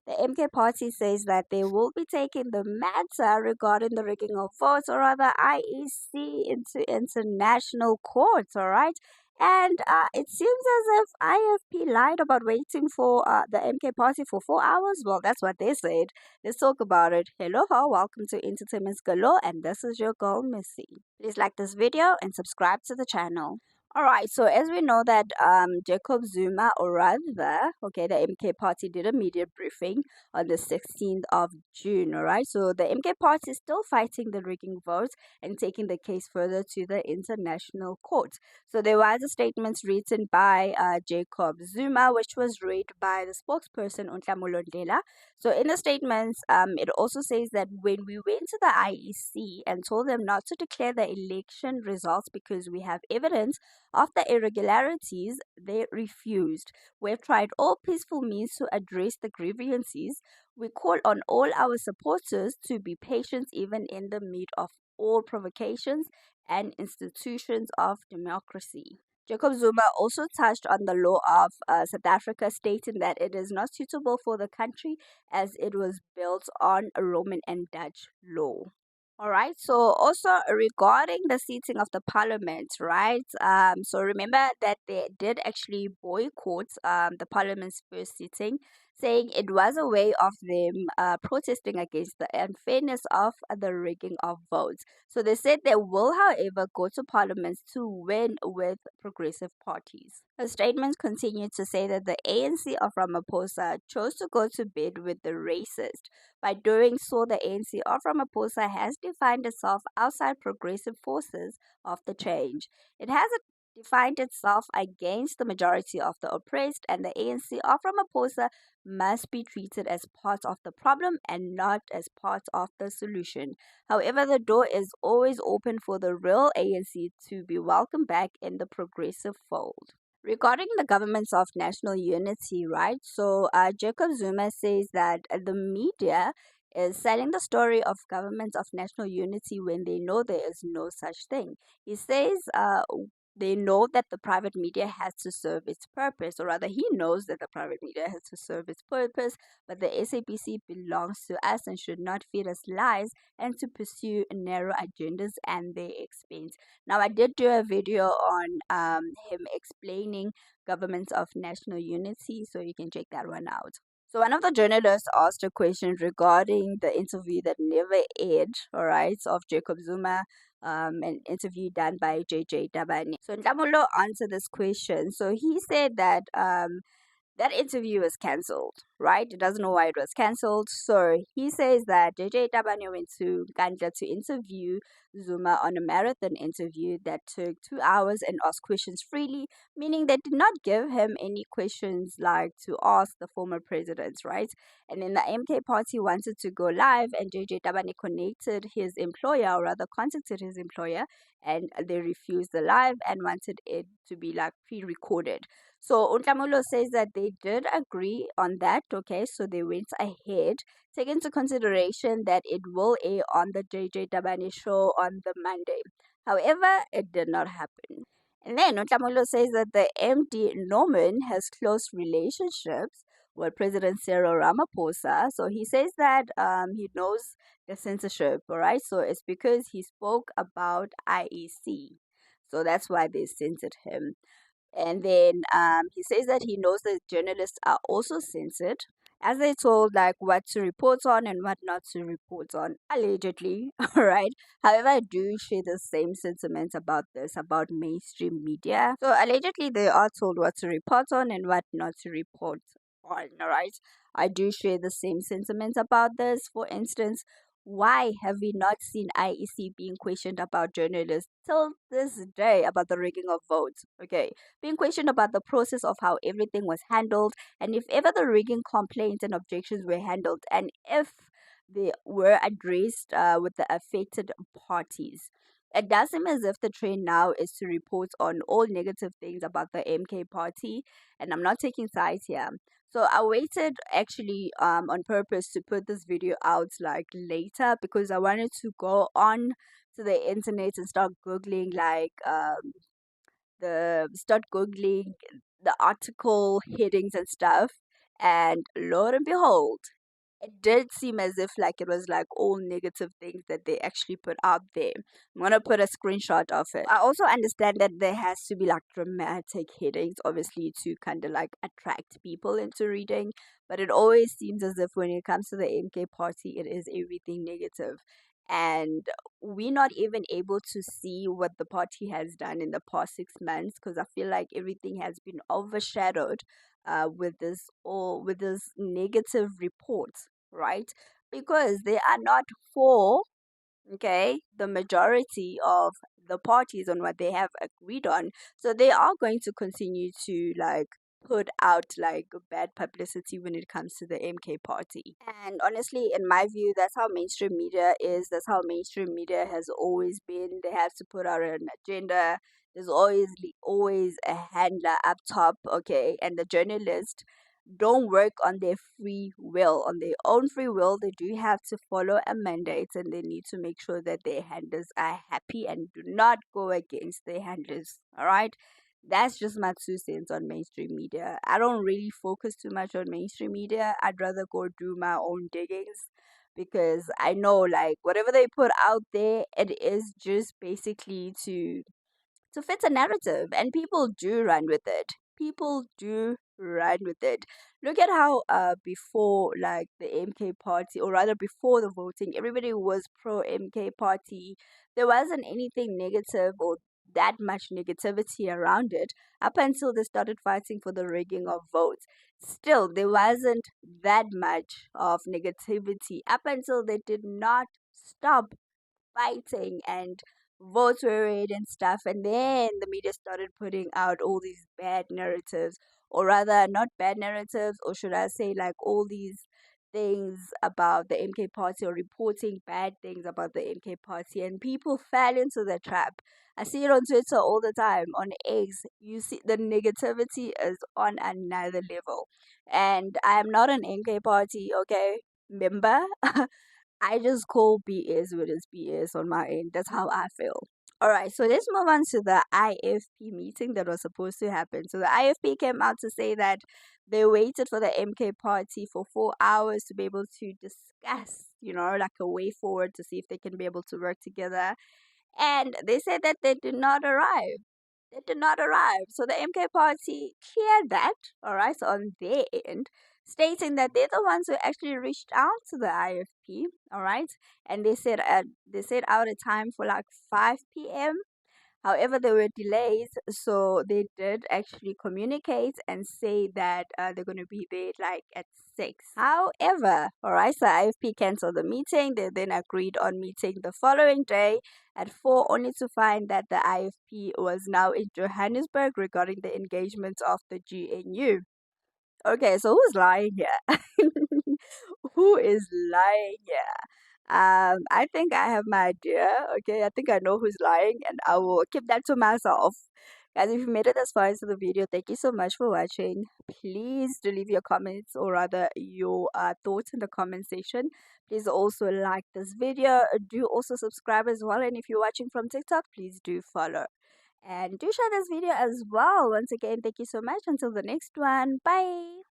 The MK party says that they will be taking the matter regarding the rigging of votes, or rather IEC, into international courts, all right? And it seems as if IFP lied about waiting for the MK party for 4 hours. Well, that's what they said. Let's talk about it. Hello, welcome to Entertainment's Galore, and this is your girl, Missy. Please like this video and subscribe to the channel. All right, so as we know that Jacob Zuma, or rather, okay, the MK party did a media briefing on the 16th of June, all right? So the MK party is still fighting the rigging votes and taking the case further to the international court. So there was a statement written by Jacob Zuma, which was read by the spokesperson, Untlamulo Ndlela. So in the statements, it also says that when we went to the IEC and told them not to declare the election results because we have evidence of the irregularities, they refused. We've tried all peaceful means to address the grievances. We call on all our supporters to be patient even in the midst of all provocations and institutions of democracy. Jacob Zuma also touched on the law of South Africa, stating that it is not suitable for the country as it was built on Roman and Dutch law. All right. So also regarding the seating of the parliament, right? So remember that they did actually boycott the parliament's first sitting, saying it was a way of them protesting against the unfairness of the rigging of votes. So they said they will, however, go to parliament to win with progressive parties. The statement continued to say that the ANC of Ramaphosa chose to go to bed with the racist. By doing so, the ANC of Ramaphosa has defined itself outside progressive forces of the change. It has defined itself against the majority of the oppressed, and the ANC of Ramaphosa must be treated as part of the problem and not as part of the solution. However, the door is always open for the real ANC to be welcomed back in the progressive fold. Regarding the governments of national unity, right? So, Jacob Zuma says that the media is selling the story of governments of national unity when they know there is no such thing. He says they know that the private media has to serve its purpose, or rather, he knows that the private media has to serve its purpose, but the SABC belongs to us and should not feed us lies and to pursue narrow agendas and their expense. Now, I did do a video on him explaining governments of national unity, so you can check that one out. So one of the journalists asked a question regarding the interview that never aired, all right, of Jacob Zuma, an interview done by JJ Tabane. So Ntamulo answered this question. So he said that that interview was cancelled, right? He doesn't know why it was cancelled. So he says that JJ Tabane went to Kandla to interview Zuma on a marathon interview that took 2 hours and asked questions freely, meaning they did not give him any questions like to ask the former presidents, right? And then the MK party wanted to go live, and JJ Tabane connected his employer, or rather contacted his employer, and they refused the live and wanted it to be like pre-recorded. So Untlamulo says that they did agree on that, okay, so they went ahead, take into consideration that it will air on the JJ Tabane show on the Monday. However, it did not happen. And then Untlamulo says that the MD Norman has close relationships with President Cyril Ramaphosa. So he says that he knows the censorship, all right? So it's because he spoke about IEC. So that's why they censored him. And then he says that he knows that journalists are also censored, as they told like what to report on and what not to report on, allegedly. All right. However, I do share the same sentiments about this, about mainstream media. So allegedly, they are told what to report on and what not to report on. All right. I do share the same sentiments about this. For instance, why have we not seen IEC being questioned about journalists till this day about the rigging of votes? Okay, being questioned about the process of how everything was handled, and if ever the rigging complaints and objections were handled, and if they were addressed with the affected parties. It does seem as if the trend now is to report on all negative things about the MK party, and I'm not taking sides here. So I waited actually on purpose to put this video out like later because I wanted to go on to the internet and start googling like the article headings and stuff. And lo and behold, it did seem as if like it was like all negative things that they actually put out there. I'm gonna put a screenshot of it. I also understand that there has to be like dramatic headings, obviously, to kind of like attract people into reading. But it always seems as if when it comes to the MK party, it is everything negative. And we're not even able to see what the party has done in the past 6 months, because I feel like everything has been overshadowed with this negative report, right? Because they are not for, okay, the majority of the parties on what they have agreed on. So they are going to continue to like put out like bad publicity when it comes to the MK party. And honestly, in my view, that's how mainstream media is. That's how mainstream media has always been. They have to put out an agenda. There's always a handler up top, okay, and the journalist don't work on their free will. On their own free will, they do have to follow a mandate, and they need to make sure that their handlers are happy and do not go against their handlers. All right. That's just my 2 cents on mainstream media. I don't really focus too much on mainstream media. I'd rather go do my own diggings, because I know like whatever they put out there, it is just basically to fit a narrative, and people do run with it. People do run with it. Look at how before like the MK party, or rather before the voting, everybody was pro MK party. There wasn't anything negative or that much negativity around it up until they started fighting for the rigging of votes. Still, there wasn't that much of negativity up until they did not stop fighting and votes were read and stuff, and then the media started putting out all these bad narratives, or rather not bad narratives, or should I say like all these things about the MK party, or reporting bad things about the MK party, and people fell into the trap. I see it on Twitter all the time, on X. You see the negativity is on another level. And I am not an MK party, okay, member. I just call BS with its BS on my end. That's how I feel. All right, so let's move on to the IFP meeting that was supposed to happen. So the IFP came out to say that they waited for the MK party for 4 hours to be able to discuss, like a way forward to see if they can be able to work together. And they said that they did not arrive. They did not arrive. So the MK party cleared that, all right, so on their end, stating that they're the ones who actually reached out to the IFP, all right, and they set out a time for like 5 p.m. However, there were delays, so they did actually communicate and say that they're going to be there like at 6. However, alright, so IFP cancelled the meeting. They then agreed on meeting the following day at 4, only to find that the IFP was now in Johannesburg regarding the engagement of the GNU. Okay, so who's lying here? Who is lying here? I think I have my idea. Okay, I think I know who's lying, and I will keep that to myself. Guys, if you made it as far into the video, thank you so much for watching. Please do leave your comments, or rather your thoughts in the comment section. Please also like this video. Do also subscribe as well. And if you're watching from TikTok, please do follow. And do share this video as well. Once again, thank you so much. Until the next one. Bye.